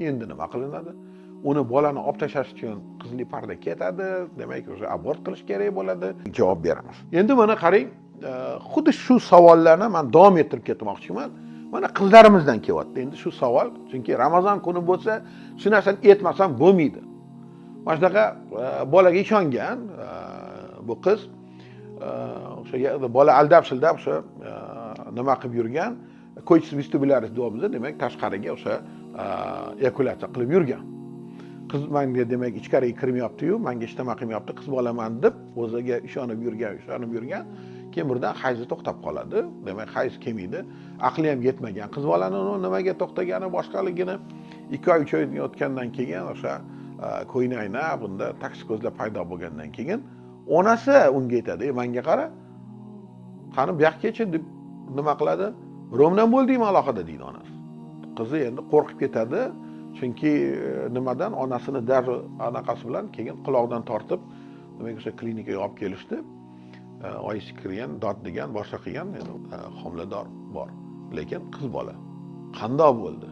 Endi nima qilinadi? Uni bolani olib tashlash uchun qizli parda ketadi, demak o'sha abort qilish kerak bo'ladi. Javob beramiz. Endi mana qarang, xuddi shu savollarni men davom ettirib ketmoqchiman. Mana qizlarimizdan kelyapti. Endi shu savol, chunki Ramazon kuni bo'lsa, shu narsani aytmasam bo'lmaydi. Mana shunaqa bolaga ishongan bu qiz o'sha bola aldab-shildab o'sha nima qilib yurgan, coitus vestibularis deymiz, demak tashqariga o'sha eyakulyatsiya qilib yurgan. Qiz menga demak ichkariga kirmayapti-yu, menga hech nima qilmayapti, qiz bolaman deb o'ziga ishonib yurgan. Keyin birdan hayzi to'xtab qoladi. Demak hayz kelmaydi. Aqli ham yetmagan. Qiz bolani nimaga to'xtagani boshqaligini 2 oy 3 oy o'tgandan keyin o'sha ko'ynakni bunda taksi ko'zlar paydo bo'lgandan keyin onasi unga aytadi: "Menga qara. Qani bu yoqqa kelchi" deb nima qiladi? "Romdan bo'ldingmi alohida" deydi onasi. Qizi endi qo'rqib ketadi. Chunki nimadan onasini darrov anaqasi bilan keyin quloqdan tortib, demak o'sha klinikaga olib kelishdi. Oyisi kirgan, dod degan, boshqa qilgan, endi homilador bor. Lekin qiz bola. Qandoq bo'ldi?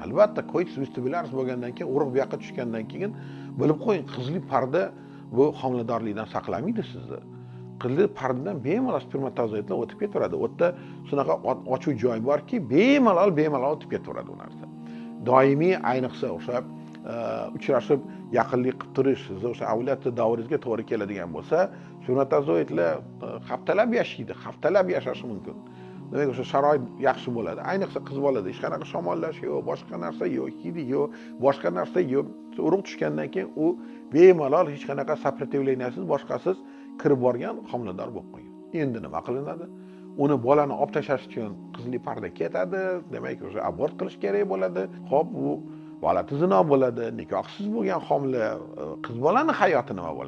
Albatta, coitus vestibularis bo'lgandan keyin, urug' bu yoqqa tushgandan keyin bilib qo'ying, qizli parda bu homiladorlikdan saqlamaydi sizni. Qizli pardadan bemalol spermatozoidlar o'tib ketaveradi. U yerda shunaqa ochuv joy borki, bemalol o'tib ketaveradi u narsa. Doimiy ayniqsa o'sha uchrashib yaqinlik qilib turish, siz o'sha ovulyatsiya davringizga to'g'ri keladigan bo'lsa, spermatozoidlar haftalab yashaydi, haftalab yashashi mumkin. Demak o'sha sharoit yaxshi bo'ladi. Ayniqsa qiz bolada hech qanaqa shamollash yo'q, boshqa narsa yo'q, hidi yo'q, boshqa narsa yo'q. Urug' tushgandan keyin u bemalol hech qanaqa sопротивленияsiz, boshqasiz kirib borgan homilador bo'lib qolgan. Endi nima qilinadi? Uni bolani olib tashlash uchun qizli parda ketadi, demak o'sha abort qilish kerak bo'ladi. Xo'p, bu bola zino bo'ladi, nikohsiz bo'lgan homila qiz bolaning hayoti nima bo'ladi?